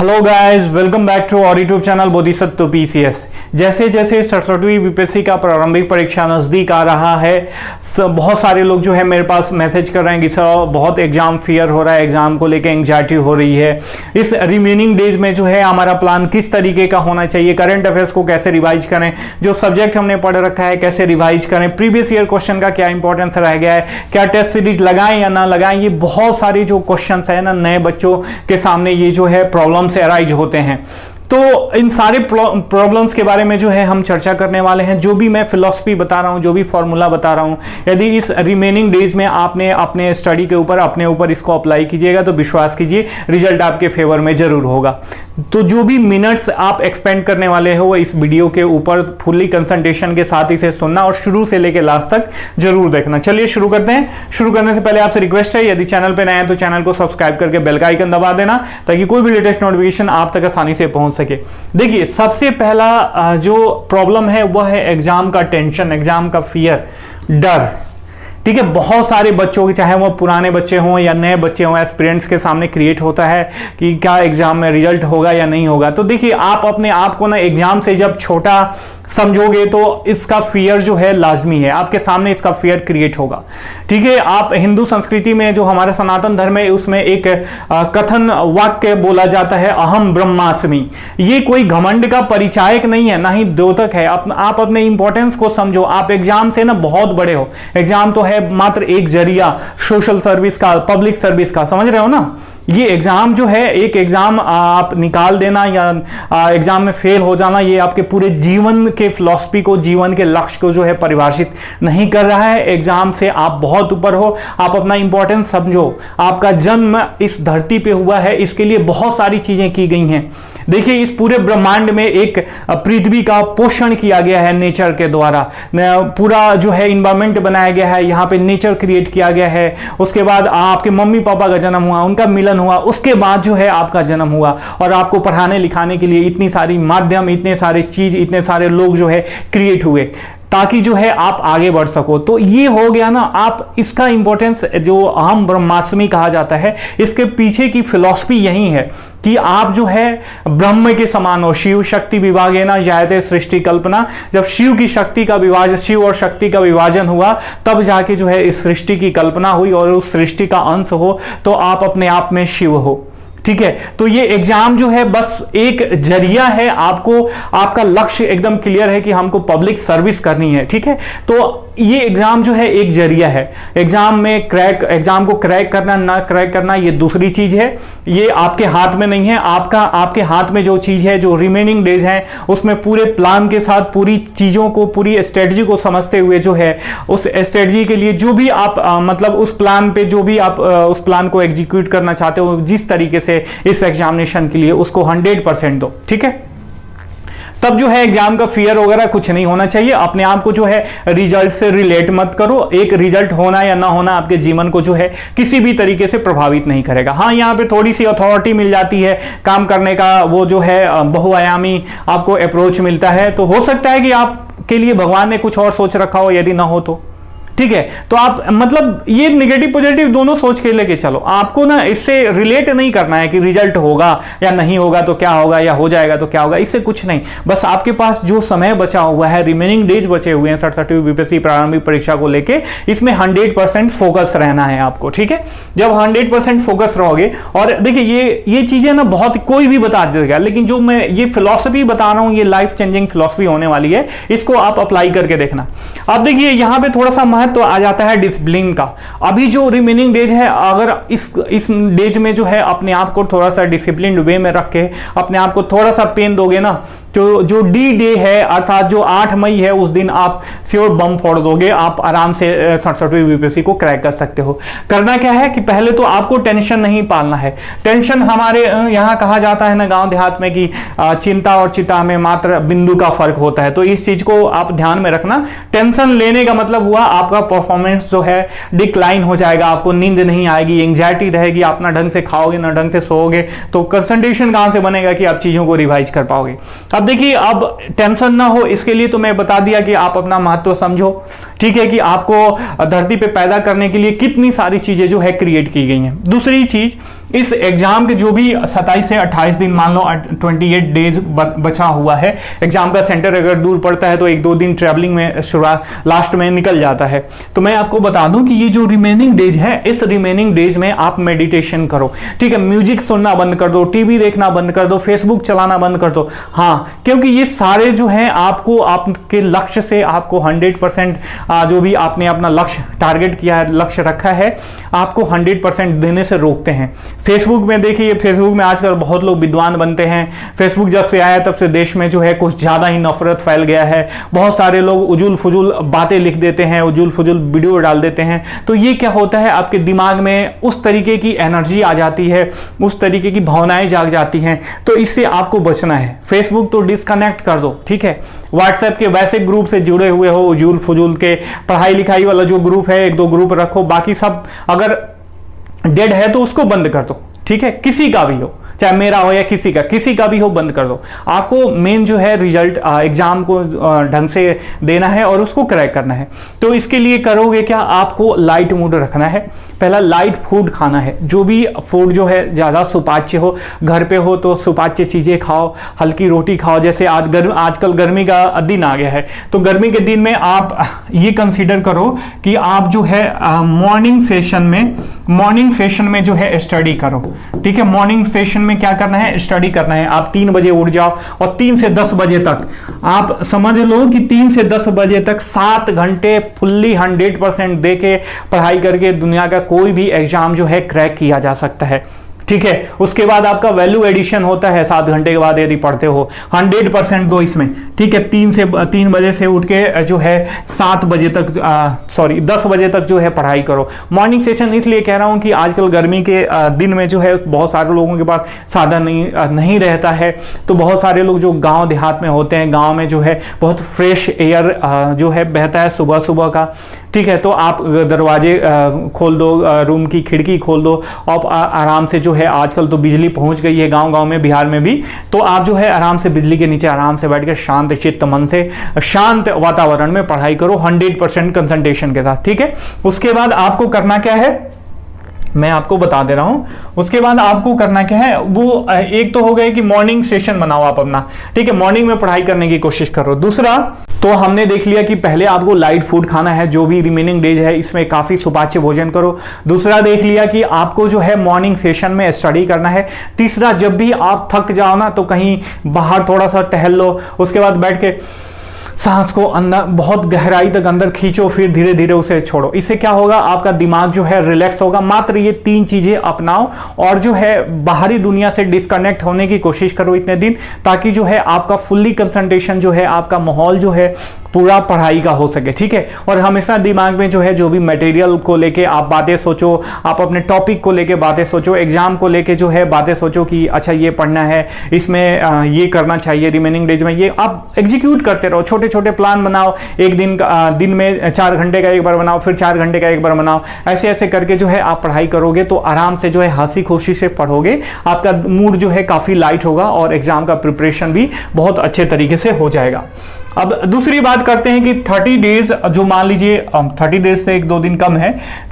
Hello guys, welcome back to our YouTube channel Bodhisattva PCS. जैसे जैसे 67वीं BPSC का प्रारंभिक परीक्षा नज़दीक आ रहा है, बहुत सारे लोग जो है मेरे पास मैसेज कर रहे हैं कि सर बहुत एग्जाम फियर हो रहा है, एग्जाम को लेकर एंग्जाइटी हो रही है। इस रिमेनिंग डेज में जो है हमारा प्लान किस तरीके का होना चाहिए, करंट अफेयर्स को कैसे रिवाइज करें, जो सब्जेक्ट हमने पढ़ रखा है कैसे रिवाइज करें, प्रीवियस ईयर क्वेश्चन का क्या इंपॉर्टेंस रह गया है, क्या टेस्ट सीरीज लगाएं या ना लगाएं। ये बहुत सारे जो क्वेश्चन है ना, नए बच्चों के सामने ये जो है प्रॉब्लम से अराइज होते हैं। तो इन सारे प्रॉब्लम्स के बारे में जो है हम चर्चा करने वाले हैं। जो भी मैं फिलॉसफी बता रहा हूं, जो भी फॉर्मूला बता रहा हूं, यदि इस रिमेनिंग डेज में आपने अपने स्टडी के ऊपर अपने ऊपर इसको अप्लाई कीजिएगा तो विश्वास कीजिए रिजल्ट आपके फेवर में जरूर होगा। तो जो भी मिनट्स आप एक्सपेंड करने वाले हो इस वीडियो के ऊपर फुल्ली कंसंट्रेशन के साथ इसे सुनना और शुरू से लेकर लास्ट तक जरूर देखना। चलिए शुरू करते हैं। शुरू करने से पहले आपसे रिक्वेस्ट है, यदि चैनल पर नए हैं तो चैनल को सब्सक्राइब करके बेल का आइकन दबा देना ताकि कोई भी लेटेस्ट नोटिफिकेशन आप तक आसानी से पहुंच सके। देखिए, सबसे पहला जो प्रॉब्लम है वह है एग्जाम का टेंशन, एग्जाम का फियर, डर। ठीक है, बहुत सारे बच्चों के, चाहे वो पुराने बच्चे हों या नए बच्चे हों, एस्पिरेंट्स के सामने क्रिएट होता है कि क्या एग्जाम में रिजल्ट होगा या नहीं होगा। तो देखिए, आप अपने आप को ना एग्जाम से जब छोटा समझोगे तो इसका फियर जो है लाजमी है, आपके सामने इसका फियर क्रिएट होगा। ठीक है, आप हिंदू संस्कृति में जो हमारा सनातन धर्म है उसमें एक कथन वाक्य बोला जाता है, अहम ब्रह्मास्मि। ये कोई घमंड का परिचायक नहीं है, ना ही द्योतक है। आप अपने इंपॉर्टेंस को समझो। आप एग्जाम से ना बहुत बड़े हो। एग्जाम तो है मात्र एक जरिया सोशल सर्विस का, पब्लिक सर्विस का, समझ रहे हो ना। ये एग्जाम जो है, एक एग्जाम आप निकाल देना या एग्जाम में फेल हो जाना, ये आपके पूरे जीवन के फिलॉसफी को, जीवन के लक्ष्य को जो है परिभाषित नहीं कर रहा है। एग्जाम से आप बहुत ऊपर हो। आप अपना इंपॉर्टेंस समझो। आपका जन्म इस धरती पे हुआ है, इसके लिए बहुत सारी चीजें की गई हैं। देखिए, इस पूरे ब्रह्मांड में एक पृथ्वी का पोषण किया गया है नेचर के द्वारा। पूरा जो है इन्वायरमेंट बनाया गया है, यहाँ पे नेचर क्रिएट किया गया है। उसके बाद आपके मम्मी पापा का जन्म हुआ, उनका मिलन हुआ, उसके बाद जो है आपका जन्म हुआ और आपको पढ़ाने लिखाने के लिए इतनी सारी माध्यम, इतने सारे चीज, इतने सारे लोग जो है क्रिएट हुए ताकि जो है आप आगे बढ़ सको। तो ये हो गया ना, आप इसका इंपॉर्टेंस जो अहम ब्रह्मास्मि कहा जाता है, इसके पीछे की फिलॉसफी यही है कि आप जो है ब्रह्म के समान हो। शिव शक्ति विभागेन जायते सृष्टि कल्पना। जब शिव की शक्ति का विभाजन, शिव और शक्ति का विभाजन हुआ, तब जाके जो है इस सृष्टि की कल्पना हुई और उस सृष्टि का अंश हो तो आप अपने आप में शिव हो। ठीक है, तो ये एग्जाम जो है बस एक जरिया है। आपको, आपका लक्ष्य एकदम क्लियर है कि हमको पब्लिक सर्विस करनी है। ठीक है, तो ये एग्जाम जो है एक जरिया है। एग्जाम में एग्जाम को क्रैक करना ना क्रैक करना ये दूसरी चीज है। ये आपके हाथ में नहीं है। आपके हाथ में जो चीज है, जो रिमेनिंग डेज हैं, उसमें पूरे प्लान के साथ पूरी चीजों को, पूरी स्ट्रेटजी को समझते हुए जो है उस स्ट्रेटजी के लिए जो भी आप मतलब उस प्लान पे जो भी आप उस प्लान को एग्जीक्यूट करना चाहते हो, जिस तरीके से इस एग्जामिनेशन के लिए, उसको 100% दो। ठीक है, तब जो है एग्जाम का फियर वगैरह कुछ नहीं होना चाहिए। अपने आप को जो है रिजल्ट से रिलेट मत करो। एक रिजल्ट होना या ना होना आपके जीवन को जो है किसी भी तरीके से प्रभावित नहीं करेगा। हाँ, यहाँ पे थोड़ी सी अथॉरिटी मिल जाती है, काम करने का वो जो है बहुआयामी आपको अप्रोच मिलता है। तो हो सकता है कि आपके लिए भगवान ने कुछ और सोच रखा हो, यदि ना हो तो। ठीक है, तो आप मतलब ये नेगेटिव पॉजिटिव दोनों सोच के लेके चलो। आपको ना इससे रिलेट नहीं करना है कि रिजल्ट होगा या नहीं होगा तो क्या होगा, या हो जाएगा तो क्या होगा, इससे कुछ नहीं। बस आपके पास जो समय बचा हुआ है, रिमेनिंग डेज बचे हुए हैं 67वीं बीपीएससी प्रारंभिक परीक्षा को लेके, इसमें 100% फोकस रहना है आपको। ठीक है, जब 100% फोकस रहोगे, और देखिए ये चीजें ना बहुत कोई भी बता देगा, लेकिन जो मैं ये फिलॉसफी बता रहा हूं, ये लाइफ चेंजिंग फिलॉसफी होने वाली है। इसको आप अप्लाई करके देखना। अब देखिए, यहां पे थोड़ा सा तो आ जाता है डिसिप्लिन का। अभी जो रिमेनिंग डेज है, अगर इस डेज में जो है अपने आप को थोड़ा सा डिसिप्लिन वे में रख के अपने आप को थोड़ा सा पेन दोगे ना, तो जो डी डे है, अर्थात जो 8 मई है, उस दिन आप श्योर बम फोड़ दोगे। आप आराम से 67वीं बीपीएससी को क्रैक कर सकते हो। करना क्या है कि पहले तो आपको टेंशन नहीं पालना है। टेंशन, हमारे यहाँ कहा जाता है ना गांव देहात में कि चिंता और चिता में मात्र बिंदु का फर्क होता है। तो इस चीज को आप ध्यान में रखना। टेंशन लेने का मतलब हुआ आपका परफॉर्मेंस जो है डिक्लाइन हो जाएगा, आपको नींद नहीं आएगी, एंग्जाइटी रहेगी, आप ना ढंग से खाओगे ना ढंग से सोओगे, तो कंसंट्रेशन कहां से बनेगा कि आप चीजों को रिवाइज कर पाओगे। अब देखिए, अब टेंशन ना हो इसके लिए तो मैं बता दिया कि आप अपना महत्व समझो। ठीक है, कि आपको धरती पे पैदा करने के लिए कितनी सारी चीजें जो है क्रिएट की गई हैं। दूसरी चीज, इस एग्जाम के जो भी 27 से 28 दिन, मान लो 28 डेज बचा हुआ है, एग्जाम का सेंटर अगर दूर पड़ता है तो 1-2 दिन ट्रैवलिंग में लास्ट में निकल जाता है। तो मैं आपको बता दूं कि ये जो रिमेनिंग डेज है, इस रिमेनिंग डेज में आप मेडिटेशन करो, ठीक है। म्यूजिक सुनना बंद कर दो, टीवी देखना बंद कर दो, फेसबुक चलाना बंद कर दो। हाँ, क्योंकि ये सारे जो है आपको आपके लक्ष्य से, आपको 100% जो भी आपने अपना लक्ष्य टारगेट किया है, लक्ष्य रखा है, आपको 100% देने से रोकते हैं। फेसबुक में देखिए, फेसबुक में आजकल बहुत लोग विद्वान बनते हैं। फेसबुक जब से आया तब से देश में जो है कुछ ज़्यादा ही नफरत फैल गया है। बहुत सारे लोग उजुल फुजुल बातें लिख देते हैं, उजुल फुजुल वीडियो डाल देते हैं। तो ये क्या होता है, आपके दिमाग में उस तरीके की एनर्जी आ जाती है, उस तरीके की भावनाएं जाग जाती हैं। तो इससे आपको बचना है। फेसबुक तो डिस्कनेक्ट कर दो, ठीक है। व्हाट्सएप के वैसे ग्रुप से जुड़े हुए हो, उजुल फुजुल के पढ़ाई लिखाई वाला जो ग्रुप है, 1-2 ग्रुप रखो, बाकी सब अगर डेड है तो उसको बंद कर दो, ठीक है। किसी का भी हो, चाहे मेरा हो या किसी का भी हो, बंद कर दो। आपको मेन जो है रिजल्ट एग्जाम को ढंग से देना है और उसको क्रैक करना है। तो इसके लिए करोगे क्या, आपको लाइट मूड रखना है। पहला लाइट फूड खाना है, जो भी फूड जो है ज़्यादा सुपाच्य हो, घर पे हो तो सुपाच्य चीज़ें खाओ, हल्की रोटी खाओ। जैसे आजकल गर्मी का दिन आ गया है, तो गर्मी के दिन में आप ये कंसीडर करो कि आप जो है मॉर्निंग सेशन में जो है स्टडी करो, ठीक है। मॉर्निंग सेशन में क्या करना है, स्टडी करना है। आप 3 बजे उठ जाओ और 3 से 10 बजे तक आप समझ लो कि 3 से 10 बजे तक 7 घंटे फुल्ली 100% दे के पढ़ाई करके दुनिया का कोई भी एग्जाम जो है क्रैक किया जा सकता है, ठीक है। उसके बाद आपका वैल्यू एडिशन होता है 7 घंटे के बाद, यदि पढ़ते हो 100% दो इसमें, ठीक है। 3 बजे से उठ के जो है 7 बजे तक 10 बजे तक जो है पढ़ाई करो। मॉर्निंग सेशन इसलिए कह रहा हूं कि आजकल गर्मी के दिन में जो है बहुत सारे लोगों के पास साधन नहीं रहता है। तो बहुत सारे लोग जो गांव देहात में होते हैं, गांव में जो है बहुत फ्रेश एयर जो है बहता है सुबह सुबह का, ठीक है। तो आप दरवाजे खोल दो, रूम की खिड़की खोल दो और आराम से जो है, आजकल तो बिजली पहुंच गई है गांव-गांव में, बिहार में भी, तो आप जो है आराम से बिजली के नीचे आराम से बैठ के शांत चित्त मन से शांत वातावरण में पढ़ाई करो 100% कंसंट्रेशन के साथ, ठीक है। उसके बाद आपको करना क्या है, मैं आपको बता दे रहा हूं। उसके बाद आपको करना क्या है, वो एक तो हो गया कि मॉर्निंग सेशन बनाओ आप अपना, ठीक है। मॉर्निंग में पढ़ाई करने की कोशिश करो। दूसरा तो हमने देख लिया कि पहले आपको लाइट फूड खाना है, जो भी रिमेनिंग डेज है इसमें काफी सुपाच्य भोजन करो। दूसरा देख लिया कि आपको जो है मॉर्निंग सेशन में स्टडी करना है। तीसरा, जब भी आप थक जाओ ना तो कहीं बाहर थोड़ा सा टहल लो, उसके बाद बैठ के सांस को अंदर बहुत गहराई तक अंदर खींचो, फिर धीरे धीरे उसे छोड़ो। इससे क्या होगा, आपका दिमाग जो है रिलैक्स होगा। मात्र ये 3 चीजें अपनाओ और जो है बाहरी दुनिया से डिस्कनेक्ट होने की कोशिश करो इतने दिन, ताकि जो है आपका फुल्ली कंसंट्रेशन जो है, आपका माहौल जो है पूरा पढ़ाई का हो सके, ठीक है। और हमेशा दिमाग में जो है जो भी मटेरियल को लेके आप बातें सोचो, आप अपने टॉपिक को लेके बातें सोचो, एग्जाम को लेके जो है बातें सोचो कि अच्छा ये पढ़ना है, इसमें ये करना चाहिए रिमेनिंग डेज में, ये आप एग्जीक्यूट करते रहो। छोटे छोटे प्लान बनाओ, एक दिन में 4 घंटे का एक बार बनाओ, फिर 4 घंटे का एक बार बनाओ। ऐसे ऐसे करके जो है आप पढ़ाई करोगे तो आराम से जो है हंसी खुशी से पढ़ोगे, आपका मूड जो है काफ़ी लाइट होगा और एग्जाम का प्रिपरेशन भी बहुत अच्छे तरीके से हो जाएगा। अब दूसरी बात करते हैं कि 30 डेज, जो मान लीजिए 30 डेज से 1-2 दिन कम है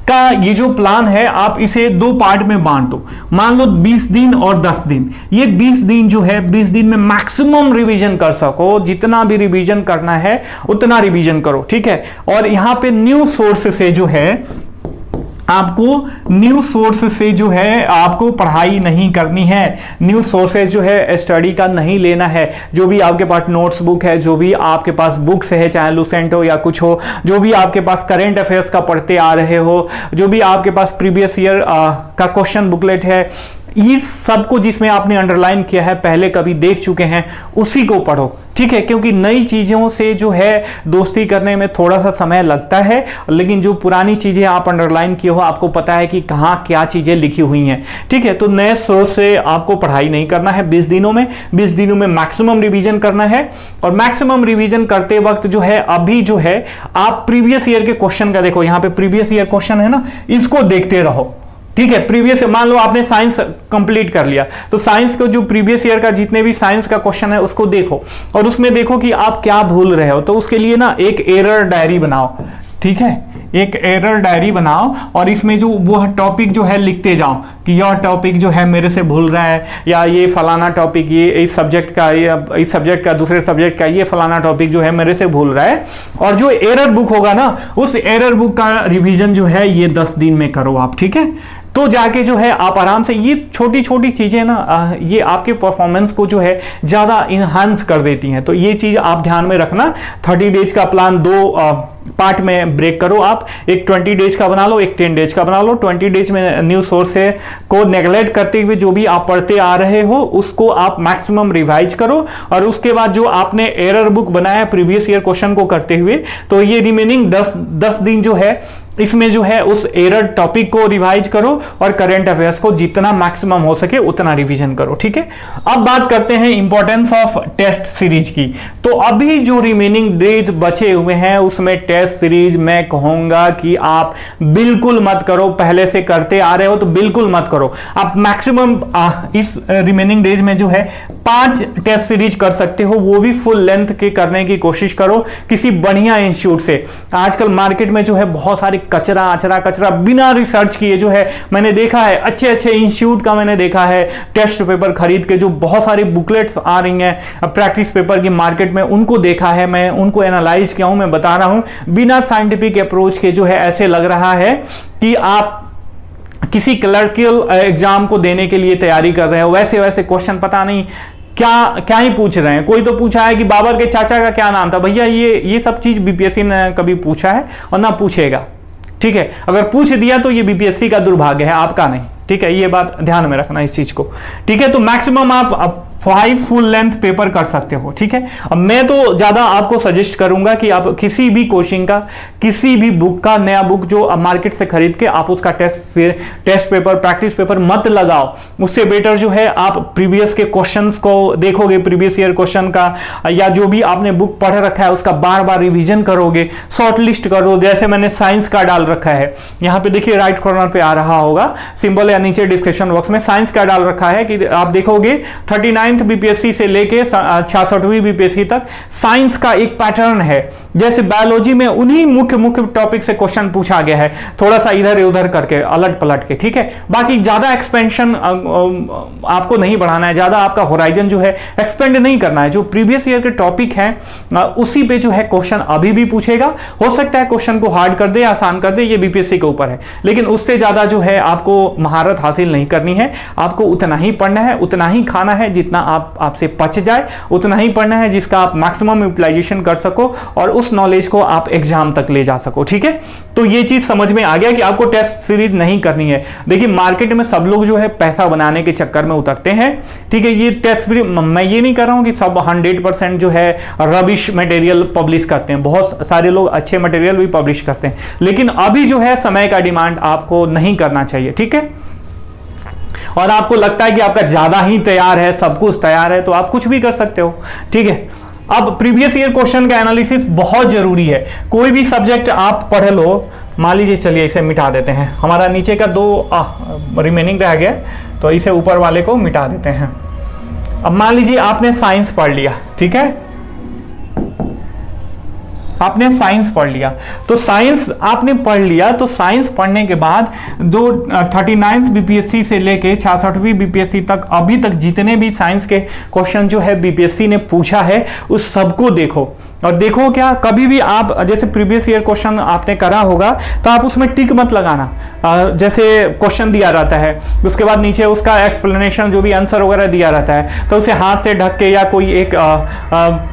का ये जो प्लान है, आप इसे 2 पार्ट में बांट दो। मान लो 20 दिन और 10 दिन। ये 20 दिन जो है, 20 दिन में मैक्सिमम रिवीजन कर सको, जितना भी रिवीजन करना है उतना रिवीजन करो, ठीक है। और यहां पे न्यू सोर्स से जो है आपको न्यू सोर्स से जो है आपको पढ़ाई नहीं करनी है। न्यू सोर्सेज जो है स्टडी का नहीं लेना है। जो भी आपके पास नोट्स बुक है, जो भी आपके पास बुक्स है, चाहे लुसेंट हो या कुछ हो, जो भी आपके पास करंट अफेयर्स का पढ़ते आ रहे हो, जो भी आपके पास प्रीवियस ईयर का क्वेश्चन बुकलेट है, इस सबको जिसमें आपने अंडरलाइन किया है, पहले कभी देख चुके हैं, उसी को पढ़ो, ठीक है। क्योंकि नई चीज़ों से जो है दोस्ती करने में थोड़ा सा समय लगता है, लेकिन जो पुरानी चीज़ें आप अंडरलाइन किए हो, आपको पता है कि कहाँ क्या चीज़ें लिखी हुई हैं, ठीक है। तो नए सोर्स से आपको पढ़ाई नहीं करना है 20 दिनों में। 20 दिनों में मैक्सिमम रिवीजन करना है। और मैक्सिमम रिवीजन करते वक्त जो है, अभी जो है आप प्रीवियस ईयर के क्वेश्चन का देखो, यहाँ पे प्रीवियस ईयर क्वेश्चन है ना, इसको देखते रहो, ठीक है। प्रीवियस, मान लो आपने साइंस कंप्लीट कर लिया, तो साइंस को जो प्रीवियस ईयर का जितने भी साइंस का क्वेश्चन है उसको देखो और उसमें देखो कि आप क्या भूल रहे हो। तो उसके लिए ना एक एरर डायरी बनाओ, ठीक है। एक एरर डायरी बनाओ और इसमें जो वो टॉपिक जो है लिखते जाओ कि यह टॉपिक जो है मेरे से भूल रहा है, या ये फलाना टॉपिक, ये इस सब्जेक्ट का दूसरे सब्जेक्ट का ये फलाना टॉपिक जो है मेरे से भूल रहा है। और जो एरर बुक होगा ना, उस एरर बुक का रिवीजन जो है ये 10 दिन में करो आप, ठीक है। तो जाके जो है आप आराम से, ये छोटी छोटी चीजें ना ये आपके परफॉर्मेंस को जो है ज्यादा इनहांस कर देती हैं। तो ये चीज आप ध्यान में रखना। 30 डेज का प्लान 2 पार्ट में ब्रेक करो आप, एक 20 डेज का बना लो, एक 10 डेज का बना लो। 20 डेज में न्यू सोर्स को नेग्लेक्ट करते हुए जो भी आप पढ़ते आ रहे हो उसको आप मैक्सिमम रिवाइज करो, और उसके बाद जो आपने एरर बुक बनाया प्रीवियस ईयर क्वेश्चन को करते हुए, तो ये रिमेनिंग 10 दिन जो है इसमें जो है उस एरर टॉपिक को रिवाइज करो और करंट अफेयर्स को जितना मैक्सिमम हो सके उतना रिवीजन करो, ठीक है। अब बात करते हैं इंपॉर्टेंस ऑफ टेस्ट सीरीज की। तो अभी जो रिमेनिंग डेज बचे हुए हैं उसमें टेस्ट सीरीज मैं कहूंगा कि आप बिल्कुल मत करो। पहले से करते आ रहे हो तो बिल्कुल मत करो। आप मैक्सिमम इस रिमेनिंग डेज में जो है 5 टेस्ट सीरीज कर सकते हो, वो भी फुल लेंथ के करने की कोशिश करो किसी बढ़िया इंस्टीट्यूट से। आजकल मार्केट में जो है बहुत सारी कचरा बिना रिसर्च किए जो है मैंने देखा है, अच्छे इंस्टीट्यूट का मैंने देखा है टेस्ट पेपर खरीद के जो बहुत सारी बुकलेट्स आ रही हैं प्रैक्टिस पेपर की मार्केट में, उनको देखा है, मैं उनको एनालाइज किया हूं, मैं बता रहा हूं बिना साइंटिफिक अप्रोच के जो है ऐसे लग रहा है कि आप किसी क्लर्कियल एग्जाम को देने के लिए तैयारी कर रहे हो। वैसे क्वेश्चन पता नहीं क्या ही पूछ रहे हैं। कोई तो पूछा है कि बाबर के चाचा का क्या नाम था। भैया ये सब चीज बीपीएससी ने कभी पूछा है और ना पूछेगा, ठीक है। अगर पूछ दिया तो ये बीपीएससी का दुर्भाग्य है, आपका नहीं, ठीक है। ये बात ध्यान में रखना इस चीज को, ठीक है। तो मैक्सिमम आप 5 फुल लेंथ पेपर कर सकते हो, ठीक है। अब मैं तो ज्यादा आपको सजेस्ट करूंगा कि आप किसी भी कोचिंग का, किसी भी बुक का, नया बुक जो मार्केट से खरीद के आप उसका टेस्ट पेपर, प्रैक्टिस पेपर मत लगाओ। उससे बेटर जो है आप प्रीवियस के क्वेश्चंस को देखोगे, प्रीवियस ईयर क्वेश्चन का, या जो भी आपने बुक पढ़ रखा है उसका बार बार रिविजन करोगे, शॉर्ट लिस्ट करो। जैसे मैंने साइंस का डाल रखा है, यहाँ पे देखिए राइट कॉर्नर पे आ रहा होगा सिंबल, या नीचे डिस्क्रिप्शन बॉक्स में साइंस का डाल रखा है कि आप देखोगे 39 बीपीएससी से लेके 66वीं बीपीएससी तक साइंस का एक पैटर्न है। जैसे बायोलॉजी में उन्हीं मुख्य टॉपिक से क्वेश्चन पूछा गया है, थोड़ा सा इधर उधर करके, अलट पलट के, ठीक है। बाकी ज्यादा एक्सपेंशन आपको नहीं बढ़ाना है, ज्यादा आपका होराइजन जो है एक्सपेंड नहीं करना है। जो प्रीवियस ईयर के टॉपिक हैं उसी पे जो है क्वेश्चन अभी भी पूछेगा। हो सकता है क्वेश्चन को हार्ड कर दे, आसान कर दे, ये बीपीएससी के ऊपर है, लेकिन उससे ज्यादा जो है आपको महारत हासिल नहीं करनी है। आपको उतना ही पढ़ना है, उतना ही खाना है जितना आपसे पच जाए, उतना ही पढ़ना है जिसका आप मैक्सिमम यूटिलाइजेशन कर सको और उस नॉलेज को आप एग्जाम तक ले जा सको, ठीक है। तो ये चीज समझ में आ गया कि आपको टेस्ट सीरीज नहीं करनी है। देखिए मार्केट में सब लोग जो है पैसा बनाने के चक्कर में उतरते हैं, ठीक है। ये टेस्ट सीरीज, मैं ये नहीं कर रहा हूं कि सब 100% जो है रबिश मटेरियल पब्लिश करते हैं, बहुत सारे लोग अच्छे मटेरियल भी पब्लिश करते हैं, लेकिन अभी जो है समय का डिमांड आपको नहीं करना चाहिए, ठीक है। और आपको लगता है कि आपका ज्यादा ही तैयार है, सब कुछ तैयार है, तो आप कुछ भी कर सकते हो, ठीक है। अब प्रीवियस ईयर क्वेश्चन का एनालिसिस बहुत जरूरी है। कोई भी सब्जेक्ट आप पढ़ लो, मान लीजिए, चलिए इसे मिटा देते हैं, हमारा नीचे का 2 रिमेनिंग रह गया, तो इसे ऊपर वाले को मिटा देते हैं। अब मान लीजिए आपने साइंस पढ़ लिया, ठीक है, आपने साइंस पढ़ लिया, तो साइंस आपने पढ़ लिया, तो साइंस पढ़ने के बाद 39th बीपीएससी से लेके 66वीं बीपीएससी तक अभी तक जितने भी साइंस के क्वेश्चन जो है बीपीएससी ने पूछा है उस सबको देखो। और देखो क्या, कभी भी आप जैसे प्रीवियस ईयर क्वेश्चन आपने करा होगा तो आप उसमें टिक मत लगाना। जैसे क्वेश्चन दिया रहता है, उसके बाद नीचे उसका एक्सप्लेनेशन जो भी आंसर वगैरह दिया रहता है, तो उसे हाथ से ढक के, या कोई एक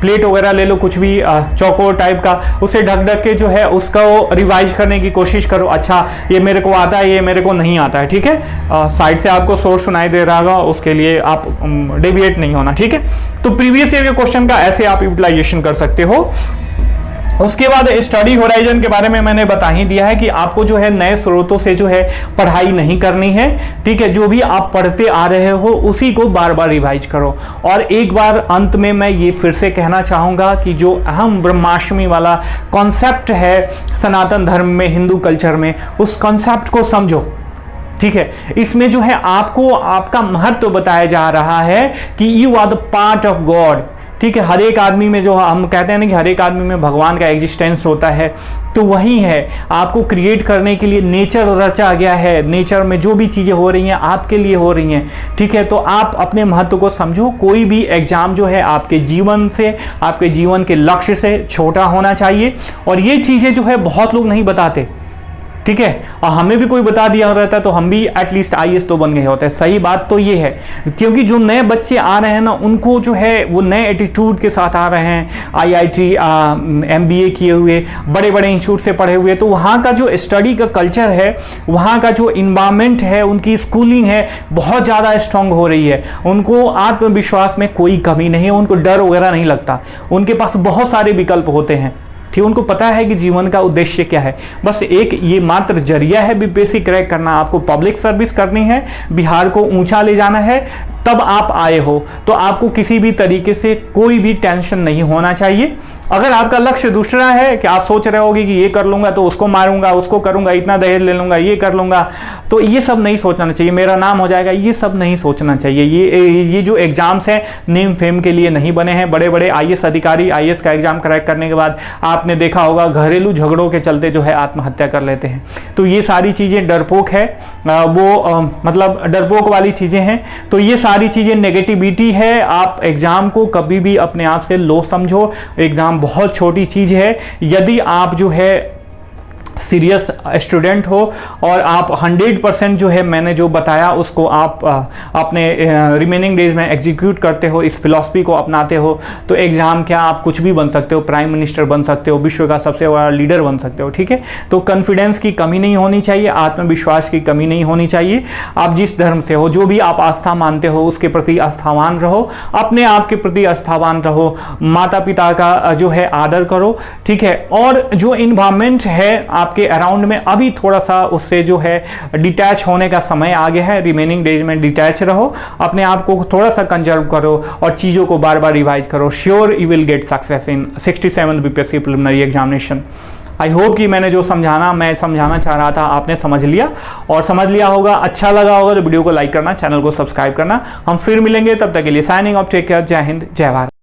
प्लेट वगैरह ले लो, कुछ भी चौकोर टाइप का, उसे ढक के जो है उसको रिवाइज करने की कोशिश करो। अच्छा ये मेरे को आता है, ये मेरे को नहीं आता है, ठीक है। साइड से आपको सोर्स सुनाई दे रहा होगा, उसके लिए आप डेविएट नहीं होना, ठीक है। तो प्रीवियस ईयर के क्वेश्चन का ऐसे आप यूटिलाइजेशन कर सकते हो। उसके बाद स्टडी होराइजन के बारे में मैंने बता ही दिया है कि आपको जो है नए स्रोतों से जो है पढ़ाई नहीं करनी है, ठीक है। जो भी आप पढ़ते आ रहे हो उसी को बार बार रिवाइज करो। और एक बार अंत में मैं ये फिर से कहना चाहूंगा कि जो अहम ब्रह्माष्टमी वाला कॉन्सेप्ट है सनातन धर्म में, हिंदू कल्चर में, उस कॉन्सेप्ट को समझो, ठीक है। इसमें जो है आपको आपका महत्व बताया जा रहा है कि you are the part of God, ठीक है। हर एक आदमी में, जो हम कहते हैं ना कि हर एक आदमी में भगवान का एग्जिस्टेंस होता है, तो वही है। आपको क्रिएट करने के लिए नेचर रचा गया है, नेचर में जो भी चीज़ें हो रही हैं आपके लिए हो रही हैं, ठीक है। तो आप अपने महत्व को समझो। कोई भी एग्जाम जो है आपके जीवन से, आपके जीवन के लक्ष्य से छोटा होना चाहिए, और ये चीज़ें जो है बहुत लोग नहीं बताते, ठीक है। और हमें भी कोई बता दिया रहता है तो हम भी एटलीस्ट IAS तो बन गए होते हैं। सही बात तो ये है, क्योंकि जो नए बच्चे आ रहे हैं ना, उनको जो है वो नए एटीट्यूड के साथ आ रहे हैं, IIT MBA किए हुए, बड़े बड़े इंस्टीट्यूट से पढ़े हुए, तो वहाँ का जो स्टडी का कल्चर है, वहाँ का जो इन्वायरमेंट है, उनकी स्कूलिंग है, बहुत ज़्यादा स्ट्रांग हो रही है। उनको आत्मविश्वास में कोई कमी नहीं है, उनको डर वगैरह नहीं लगता, उनके पास बहुत सारे विकल्प होते हैं, ठीक। उनको पता है कि जीवन का उद्देश्य क्या है, बस एक ये मात्र जरिया है BPSC क्रैक करना। आपको पब्लिक सर्विस करनी है, बिहार को ऊंचा ले जाना है, तब आप आए हो, तो आपको किसी भी तरीके से कोई भी टेंशन नहीं होना चाहिए। अगर आपका लक्ष्य दूसरा है कि आप सोच रहे होगे कि ये कर लूंगा तो उसको मारूंगा, उसको करूंगा, इतना दहेज ले लूंगा, ये कर लूंगा, तो ये सब नहीं सोचना चाहिए, मेरा नाम हो जाएगा, ये सब नहीं सोचना चाहिए। ये जो एग्जाम्स हैं नेम फेम के लिए नहीं बने हैं। बड़े बड़े IAS अधिकारी IAS का एग्जाम क्रैक करने के बाद आपने देखा होगा घरेलू झगड़ों के चलते जो है आत्महत्या कर लेते हैं। तो ये सारी चीज़ें डरपोक है, मतलब डरपोक वाली चीज़ें हैं। तो ये सारी चीज़ें नेगेटिविटी है। आप एग्ज़ाम को कभी भी अपने आप से लो समझो। एग्ज़ाम बहुत छोटी चीज़ है। यदि आप जो है सीरियस स्टूडेंट हो और आप 100% जो है मैंने जो बताया उसको आप अपने रिमेनिंग डेज में एग्जीक्यूट करते हो, इस फिलॉसफी को अपनाते हो, तो एग्ज़ाम क्या आप कुछ भी बन सकते हो, प्राइम मिनिस्टर बन सकते हो, विश्व का सबसे बड़ा लीडर बन सकते हो, ठीक है। तो कॉन्फिडेंस की कमी नहीं होनी चाहिए, आत्मविश्वास की कमी नहीं होनी चाहिए। आप जिस धर्म से हो, जो भी आप आस्था मानते हो, उसके प्रति आस्थावान रहो, अपने आप के प्रति आस्थावान रहो, माता पिता का जो है आदर करो, ठीक है। और जो इन्वायरमेंट है आपके अराउंड में, अभी थोड़ा सा उससे जो है डिटैच होने का समय आ गया है। रिमेनिंग डेज में डिटैच रहो, अपने आप को थोड़ा सा कंजर्व करो और चीज़ों को बार बार रिवाइज करो। Sure you will get success in 67th BPSC preliminary examination. I hope कि मैंने जो मैं समझाना चाह रहा था आपने समझ लिया, और समझ लिया होगा, अच्छा लगा होगा तो वीडियो को लाइक करना, चैनल को सब्सक्राइब करना। हम फिर मिलेंगे, तब तक के लिए साइनिंग ऑफ, टेक केयर, जय हिंद, जय भारत।